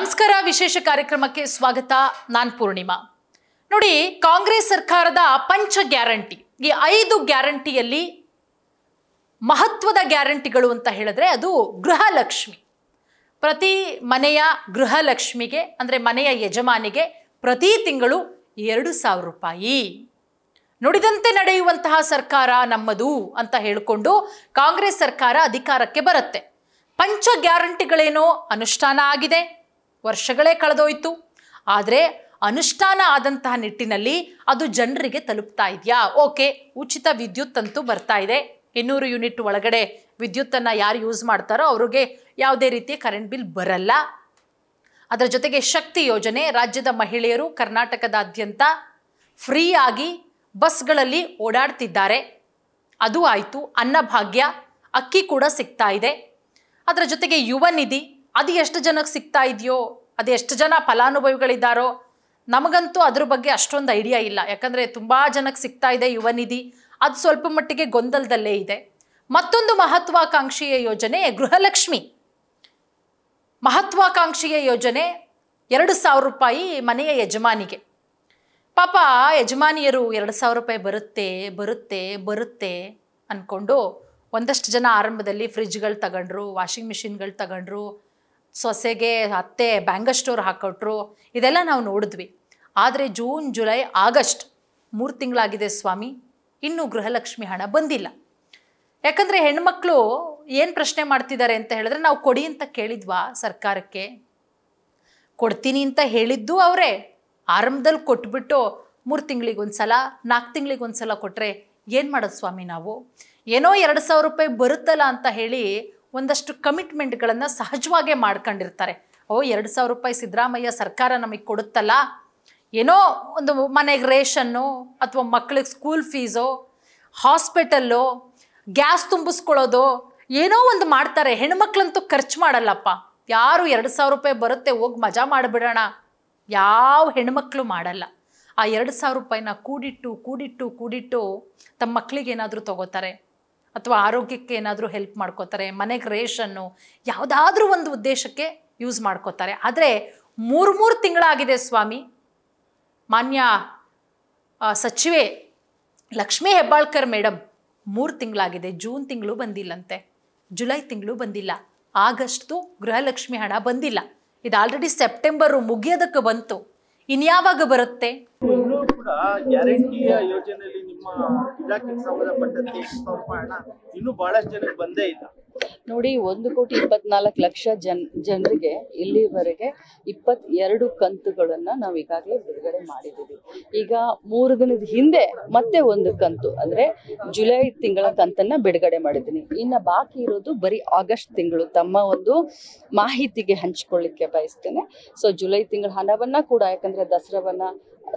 ನಮಸ್ಕಾರ ವಿಶೇಷ ಕಾರ್ಯಕ್ರಮಕ್ಕೆ ಸ್ವಾಗತ ನಾನು ಪೂರ್ಣಿಮಾ ನೋಡಿ ಕಾಂಗ್ರೆಸ್ ಸರ್ಕಾರದ ಪಂಚ ಗ್ಯಾರಂಟಿ ಈ 5 ಗ್ಯಾರಂಟಿಯಲ್ಲಿ ಮಹತ್ವದ ಗ್ಯಾರಂಟಿಗಳು ಅಂತ ಹೇಳಿದ್ರೆ ಅದು ಗೃಹಲಕ್ಷ್ಮಿ ಪ್ರತಿ ಮನೆಯ ಗೃಹಲಕ್ಷ್ಮಿಗೆ ಅಂದ್ರೆ ಮನೆಯ ಯಜಮಾನಿಗೆ ಪ್ರತಿ ತಿಂಗಳು 2000 ರೂಪಾಯಿ ನುಡಿದಂತೆ ನಡೆಯುವಂತಹ ಸರ್ಕಾರ ನಮ್ಮದು ಅಂತ ಹೇಳಿಕೊಂಡು ಕಾಂಗ್ರೆಸ್ ಸರ್ಕಾರ ಅಧಿಕಾರಕ್ಕೆ ಬರುತ್ತೆ ಪಂಚ ಗ್ಯಾರಂಟಿಗಳೇನೋ ಅನುಷ್ಠಾನ ಆಗಿದೆ ವರ್ಷಗಳೇ ಕಳೆದೋಯ್ತು ಆದರೆ ಅನುಷ್ಠಾನ ಆದಂತಹ ನಿಟ್ಟಿನಲ್ಲಿ ಅದು ಜನರಿಗೆ ತಲುಪ್ತಾ ಇದೆಯಾ ಓಕೆ ಉಚಿತ ವಿದ್ಯುತ್ ಅಂತೂ ಬರ್ತಾ ಇದೆ 200 ಯೂನಿಟ್ ಒಳಗಡೆ ವಿದ್ಯುತ್ತನ್ನು ಯಾರು ಯೂಸ್ ಮಾಡ್ತಾರೋ ಅವರಿಗೆ ಯಾವುದೇ ರೀತಿಯ ಕರೆಂಟ್ ಬಿಲ್ ಬರಲ್ಲ ಅದರ ಜೊತೆಗೆ ಶಕ್ತಿ ಯೋಜನೆ ರಾಜ್ಯದ ಮಹಿಳೆಯರು ಕರ್ನಾಟಕದಾದ್ಯಂತ ಫ್ರೀ ಆಗಿ ಬಸ್ಗಳಲ್ಲಿ ಓಡಾಡ್ತಿದ್ದಾರೆ ಅದು ಆಯಿತು ಅನ್ನಭಾಗ್ಯ ಅಕ್ಕಿ ಕೂಡ ಸಿಗ್ತಾ ಇದೆ ಅದರ ಜೊತೆಗೆ ಯುವ ನಿಧಿ ಅದು ಎಷ್ಟು ಜನಕ್ಕೆ ಸಿಗ್ತಾ ಇದೆಯೋ ಅದು ಎಷ್ಟು ಜನ ಫಲಾನುಭವಿಗಳಿದ್ದಾರೋ ನಮಗಂತೂ ಅದ್ರ ಬಗ್ಗೆ ಅಷ್ಟೊಂದು ಐಡಿಯಾ ಇಲ್ಲ ಯಾಕಂದರೆ ತುಂಬ ಜನಕ್ಕೆ ಸಿಗ್ತಾ ಇದೆ ಯುವ ನಿಧಿ ಅದು ಸ್ವಲ್ಪ ಮಟ್ಟಿಗೆ ಗೊಂದಲದಲ್ಲೇ ಇದೆ ಮತ್ತೊಂದು ಮಹತ್ವಾಕಾಂಕ್ಷೆಯ ಯೋಜನೆ ಗೃಹಲಕ್ಷ್ಮಿ ಮಹತ್ವಾಕಾಂಕ್ಷೆಯ ಯೋಜನೆ 2000 ರೂಪಾಯಿ ಮನೆಯ ಯಜಮಾನಿಗೆ ಪಾಪ ಯಜಮಾನಿಯರು 2000 ರೂಪಾಯಿ ಬರುತ್ತೆ ಅಂದ್ಕೊಂಡು ಒಂದಷ್ಟು ಜನ ಆರಂಭದಲ್ಲಿ ಫ್ರಿಜ್ಗಳು ತಗೊಂಡ್ರು ವಾಷಿಂಗ್ ಮಿಷಿನ್ಗಳು ತಗೊಂಡ್ರು ಸೊಸೆಗೆ ಅತ್ತೆ ಬ್ಯಾಂಗಲ್ ಸ್ಟೋರ್ ಹಾಕೊಟ್ರು ಇದೆಲ್ಲ ನಾವು ನೋಡಿದ್ವಿ ಆದರೆ ಜೂನ್ ಜುಲೈ ಆಗಸ್ಟ್ 3 ತಿಂಗಳಾಗಿದೆ ಸ್ವಾಮಿ ಇನ್ನೂ ಗೃಹಲಕ್ಷ್ಮಿ ಹಣ ಬಂದಿಲ್ಲ ಯಾಕಂದರೆ ಹೆಣ್ಮಕ್ಳು ಏನು ಪ್ರಶ್ನೆ ಮಾಡ್ತಿದ್ದಾರೆ ಅಂತ ಹೇಳಿದ್ರೆ ನಾವು ಕೊಡಿ ಅಂತ ಕೇಳಿದ್ವಾ ಸರ್ಕಾರಕ್ಕೆ ಕೊಡ್ತೀನಿ ಅಂತ ಹೇಳಿದ್ದು ಅವರೇ ಆರಂಭದಲ್ಲಿ ಕೊಟ್ಬಿಟ್ಟು 3 ತಿಂಗಳಿಗೊಂದ್ಸಲ 4 ತಿಂಗಳಿಗೊಂದ್ಸಲ ಕೊಟ್ಟರೆ ಏನು ಮಾಡೋದು ಸ್ವಾಮಿ ನಾವು ಏನೋ 2000 ರೂಪಾಯಿ ಬರುತ್ತಲ್ಲ ಅಂತ ಹೇಳಿ ಒಂದಷ್ಟು ಕಮಿಟ್ಮೆಂಟ್ಗಳನ್ನು ಸಹಜವಾಗೇ ಮಾಡ್ಕೊಂಡಿರ್ತಾರೆ 2000 ರೂಪಾಯಿ ಸಿದ್ದರಾಮಯ್ಯ ಸರ್ಕಾರ ನಮಗೆ ಕೊಡುತ್ತಲ್ಲ ಏನೋ ಒಂದು ಮನೆಗೆ ರೇಷನ್ನು ಅಥವಾ ಮಕ್ಕಳಿಗೆ ಸ್ಕೂಲ್ ಫೀಸೋ ಹಾಸ್ಪಿಟಲ್ಲು ಗ್ಯಾಸ್ ತುಂಬಿಸ್ಕೊಳ್ಳೋದು ಏನೋ ಒಂದು ಮಾಡ್ತಾರೆ ಹೆಣ್ಮಕ್ಳಂತೂ ಖರ್ಚು ಮಾಡಲ್ಲಪ್ಪ ಯಾರು 2000 ರೂಪಾಯಿ ಬರುತ್ತೆ ಹೋಗಿ ಮಜಾ ಮಾಡಿಬಿಡೋಣ ಯಾವ ಹೆಣ್ಮಕ್ಳು ಮಾಡಲ್ಲ ಆ 2000 ರೂಪಾಯಿನ ಕೂಡಿಟ್ಟು ತಮ್ಮ ಮಕ್ಕಳಿಗೆ ಏನಾದರೂ ತಗೋತಾರೆ ಅಥವಾ ಆರೋಗ್ಯಕ್ಕೆ ಏನಾದರೂ ಹೆಲ್ಪ್ ಮಾಡ್ಕೋತಾರೆ ಮನೆಗೆ ರೇಷನ್ನು ಯಾವುದಾದ್ರೂ ಒಂದು ಉದ್ದೇಶಕ್ಕೆ ಯೂಸ್ ಮಾಡ್ಕೋತಾರೆ ಆದರೆ 3 ತಿಂಗಳಾಗಿದೆ ಸ್ವಾಮಿ ಮಾನ್ಯ ಸಚಿವೆ ಲಕ್ಷ್ಮೀ ಹೆಬ್ಬಾಳ್ಕರ್ ಮೇಡಮ್ 3 ತಿಂಗಳಾಗಿದೆ ಜೂನ್ ತಿಂಗಳು ಬಂದಿಲ್ಲಂತೆ ಜುಲೈ ತಿಂಗಳು ಬಂದಿಲ್ಲ ಆಗಸ್ಟ್ದು ಗೃಹಲಕ್ಷ್ಮಿ ಹಣ ಬಂದಿಲ್ಲ ಇದು ಆಲ್ರೆಡಿ ಸೆಪ್ಟೆಂಬರು ಮುಗಿಯೋದಕ್ಕೆ ಬಂತು ಇನ್ಯಾವಾಗ ಬರುತ್ತೆ ಇನ್ನೂ ಕೂಡ ಗ್ಯಾರಂಟಿಯ ಯೋಜನೆಯಲ್ಲಿ ನಿಮ್ಮ ಇಲಾಖೆಗೆ ಸಂಬಂಧಪಟ್ಟಂತೆ 2000 ರೂಪಾಯಿ ಹಣ ಇನ್ನೂ ಬಹಳಷ್ಟು ಜನಕ್ಕೆ ಬಂದೇ ಇಲ್ಲ ನೋಡಿ 1,24,00,000 ಜನರಿಗೆ ಇಲ್ಲಿವರೆಗೆ 22 ಕಂತುಗಳನ್ನ ನಾವು ಈಗಾಗಲೇ ಬಿಡುಗಡೆ ಮಾಡಿದ್ದೀವಿ ಈಗ 3 ದಿನದ ಹಿಂದೆ ಮತ್ತೆ ಒಂದು ಕಂತು ಅಂದ್ರೆ ಜುಲೈ ತಿಂಗಳ ಕಂತನ್ನ ಬಿಡುಗಡೆ ಮಾಡಿದ್ದೀನಿ ಇನ್ನು ಬಾಕಿ ಇರೋದು ಬರೀ ಆಗಸ್ಟ್ ತಿಂಗಳು ತಮ್ಮ ಒಂದು ಮಾಹಿತಿಗೆ ಹಂಚಿಕೊಳ್ಳಿಕ್ಕೆ ಬಯಸ್ತೇನೆ ಸೊ ಜುಲೈ ತಿಂಗಳ ಹಣವನ್ನ ಕೂಡ ಯಾಕಂದ್ರೆ ದಸರಾವನ್ನ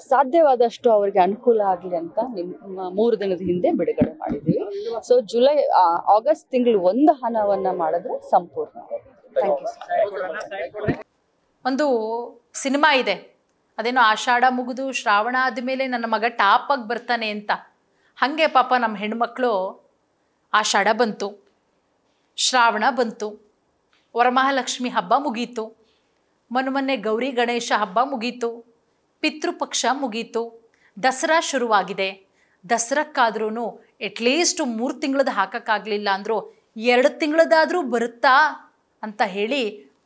ಸಾಧ್ಯವಾದಷ್ಟು ಅವರಿಗೆ ಅನುಕೂಲ ಆಗಲಿ ಅಂತ 3 ದಿನದ ಹಿಂದೆ ಬಿಡುಗಡೆ ಮಾಡಿದ್ದೀವಿ ಸೊ ಆಗಸ್ಟ್ ತಿಂಗಳು ಒಂದು ಹಣವನ್ನ ಮಾಡಿದ್ರೆ ಸಂಪೂರ್ಣ ಥ್ಯಾಂಕ್ ಯು ಒಂದು ಸಿನಿಮಾ ಇದೆ ಅದೇನೋ ಆಷಾಢ ಮುಗಿದು ಶ್ರಾವಣ ಆದಮೇಲೆ ನನ್ನ ಮಗ ಟಾಪಾಗಿ ಬರ್ತಾನೆ ಅಂತ ಹಾಗೆ ಪಾಪ ನಮ್ಮ ಹೆಣ್ಮಕ್ಳು ಆಷಾಢ ಬಂತು ಶ್ರಾವಣ ಬಂತು ವರಮಹಾಲಕ್ಷ್ಮಿ ಹಬ್ಬ ಮುಗೀತು ಮೊನ್ನೆ ಗೌರಿ ಗಣೇಶ ಹಬ್ಬ ಮುಗೀತು ಪಿತೃಪಕ್ಷ ಮುಗೀತು ದಸರಾ ಶುರುವಾಗಿದೆ ದಸರಕ್ಕಾದ್ರೂ ಅಟ್ಲೀಸ್ಟ್ 3 ತಿಂಗಳದ ಹಾಕೋಕ್ಕಾಗಲಿಲ್ಲ ಅಂದರೂ 2 ತಿಂಗಳದಾದರೂ ಬರುತ್ತಾ ಅಂತ ಹೇಳಿ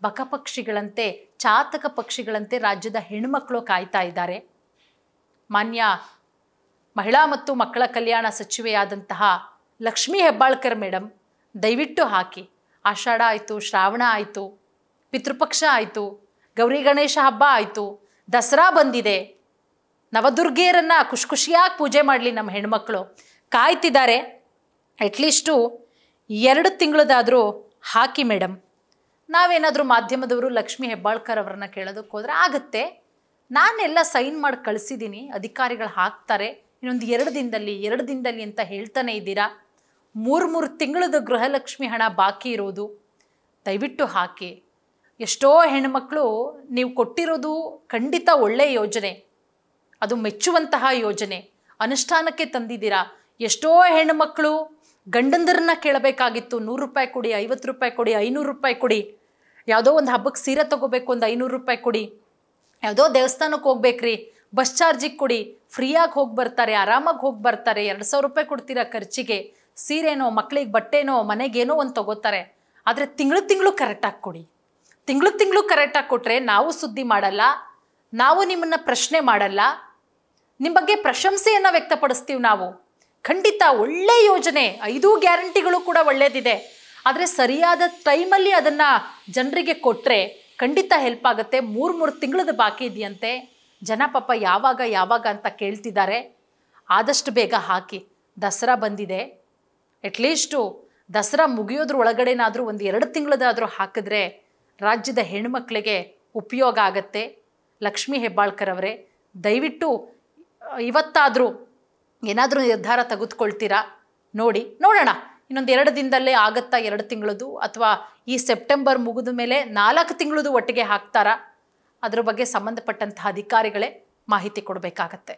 ಬಕಪಕ್ಷಿಗಳಂತೆ ಚಾತಕ ಪಕ್ಷಿಗಳಂತೆ ರಾಜ್ಯದ ಹೆಣ್ಮಕ್ಳು ಕಾಯ್ತಾ ಇದ್ದಾರೆ ಮಾನ್ಯ ಮಹಿಳಾ ಮತ್ತು ಮಕ್ಕಳ ಕಲ್ಯಾಣ ಸಚಿವೆಯಾದಂತಹ ಲಕ್ಷ್ಮೀ ಹೆಬ್ಬಾಳ್ಕರ್ ಮೇಡಮ್ ದಯವಿಟ್ಟು ಹಾಕಿ ಆಷಾಢ ಆಯಿತು ಶ್ರಾವಣ ಆಯಿತು ಪಿತೃಪಕ್ಷ ಆಯಿತು ಗೌರಿ ಗಣೇಶ ಹಬ್ಬ ಆಯಿತು ದಸರಾ ಬಂದಿದೆ ನವದುರ್ಗೆಯರನ್ನು ಖುಷಿಯಾಗಿ ಪೂಜೆ ಮಾಡಲಿ ನಮ್ಮ ಹೆಣ್ಮಕ್ಳು ಕಾಯ್ತಿದ್ದಾರೆ ಅಟ್ಲೀಸ್ಟು 2 ತಿಂಗಳದಾದರೂ ಹಾಕಿ ಮೇಡಮ್ ನಾವೇನಾದರೂ ಮಾಧ್ಯಮದವರು ಲಕ್ಷ್ಮೀ ಹೆಬ್ಬಾಳ್ಕರ್ ಅವರನ್ನ ಕೇಳೋದಕ್ಕೆ ಹೋದರೆ ಆಗುತ್ತೆ ನಾನೆಲ್ಲ ಸೈನ್ ಮಾಡಿ ಕಳಿಸಿದ್ದೀನಿ ಅಧಿಕಾರಿಗಳು ಹಾಕ್ತಾರೆ ಇನ್ನೊಂದು 2 ದಿನದಲ್ಲಿ ಅಂತ ಹೇಳ್ತಾನೆ ಇದ್ದೀರಾ 3 ತಿಂಗಳದ ಗೃಹಲಕ್ಷ್ಮಿ ಹಣ ಬಾಕಿ ಇರೋದು ದಯವಿಟ್ಟು ಹಾಕಿ ಎಷ್ಟೋ ಹೆಣ್ಮಕ್ಳು ನೀವು ಕೊಟ್ಟಿರೋದು ಖಂಡಿತ ಒಳ್ಳೆಯ ಯೋಜನೆ ಅದು ಮೆಚ್ಚುವಂತಹ ಯೋಜನೆ ಅನುಷ್ಠಾನಕ್ಕೆ ತಂದಿದ್ದೀರಾ ಎಷ್ಟೋ ಹೆಣ್ಮಕ್ಳು ಗಂಡಂದರನ್ನ ಕೇಳಬೇಕಾಗಿತ್ತು 100 ರೂಪಾಯಿ ಕೊಡಿ 50 ರೂಪಾಯಿ ಕೊಡಿ 500 ರೂಪಾಯಿ ಕೊಡಿ ಯಾವುದೋ ಒಂದು ಹಬ್ಬಕ್ಕೆ ಸೀರೆ ತೊಗೋಬೇಕು, ಒಂದು 500 ರೂಪಾಯಿ ಕೊಡಿ. ಯಾವುದೋ ದೇವಸ್ಥಾನಕ್ಕೆ ಹೋಗ್ಬೇಕ್ರಿ, ಬಸ್ ಚಾರ್ಜಿಗೆ ಕೊಡಿ, ಫ್ರೀಯಾಗಿ ಹೋಗಿ ಬರ್ತಾರೆ, ಆರಾಮಾಗಿ ಹೋಗಿ ಬರ್ತಾರೆ. 2,000 ರೂಪಾಯಿ ಕೊಡ್ತೀರಾ ಖರ್ಚಿಗೆ, ಸೀರೆನೋ ಮಕ್ಳಿಗೆ ಬಟ್ಟೆನೋ ಮನೆಗೇನೋ ಒಂದು ತೊಗೋತಾರೆ. ಆದರೆ ತಿಂಗಳು ಕರೆಕ್ಟಾಗಿ ಕೊಡಿ. ತಿಂಗಳು ಕರೆಕ್ಟಾಗಿ ಕೊಟ್ಟರೆ ನಾವು ಸುದ್ದಿ ಮಾಡಲ್ಲ, ನಾವು ನಿಮ್ಮನ್ನು ಪ್ರಶ್ನೆ ಮಾಡಲ್ಲ, ನಿಮ್ಮ ಬಗ್ಗೆ ಪ್ರಶಂಸೆಯನ್ನು ವ್ಯಕ್ತಪಡಿಸ್ತೀವಿ ನಾವು. ಖಂಡಿತ ಒಳ್ಳೆ ಯೋಜನೆ, 5 ಗ್ಯಾರಂಟಿಗಳು ಕೂಡ ಒಳ್ಳೆಯದಿದೆ. ಆದರೆ ಸರಿಯಾದ ಟೈಮಲ್ಲಿ ಅದನ್ನು ಜನರಿಗೆ ಕೊಟ್ಟರೆ ಖಂಡಿತ ಹೆಲ್ಪ್ ಆಗುತ್ತೆ. 3 ತಿಂಗಳದ ಬಾಕಿ ಇದೆಯಂತೆ, ಜನ ಪಾಪ ಯಾವಾಗ ಅಂತ ಕೇಳ್ತಿದ್ದಾರೆ. ಆದಷ್ಟು ಬೇಗ ಹಾಕಿ. ದಸರಾ ಬಂದಿದೆ, ಅಟ್ಲೀಸ್ಟು ದಸರಾ ಮುಗಿಯೋದ್ರ ಒಳಗಡೆನಾದರೂ ಒಂದು 2 ತಿಂಗಳದಾದರೂ ಹಾಕಿದ್ರೆ ರಾಜ್ಯದ ಹೆಣ್ಮಕ್ಳಿಗೆ ಉಪಯೋಗ ಆಗತ್ತೆ. ಲಕ್ಷ್ಮೀ ಹೆಬ್ಬಾಳ್ಕರ್ ಅವರೇ, ದಯವಿಟ್ಟು ಇವತ್ತಾದರೂ ಏನಾದರೂ ನಿರ್ಧಾರ ತೆಗೆದುಕೊಳ್ತೀರಾ ನೋಡೋಣ. ಇನ್ನೊಂದು 2 ದಿನದಲ್ಲೇ ಆಗುತ್ತಾ 2 ತಿಂಗಳದು, ಅಥವಾ ಈ ಸೆಪ್ಟೆಂಬರ್ ಮುಗಿದ ಮೇಲೆ 4 ತಿಂಗಳದು ಒಟ್ಟಿಗೆ ಹಾಕ್ತಾರಾ? ಅದರ ಬಗ್ಗೆ ಸಂಬಂಧಪಟ್ಟಂತಹ ಅಧಿಕಾರಿಗಳೇ ಮಾಹಿತಿ ಕೊಡಬೇಕಾಗತ್ತೆ.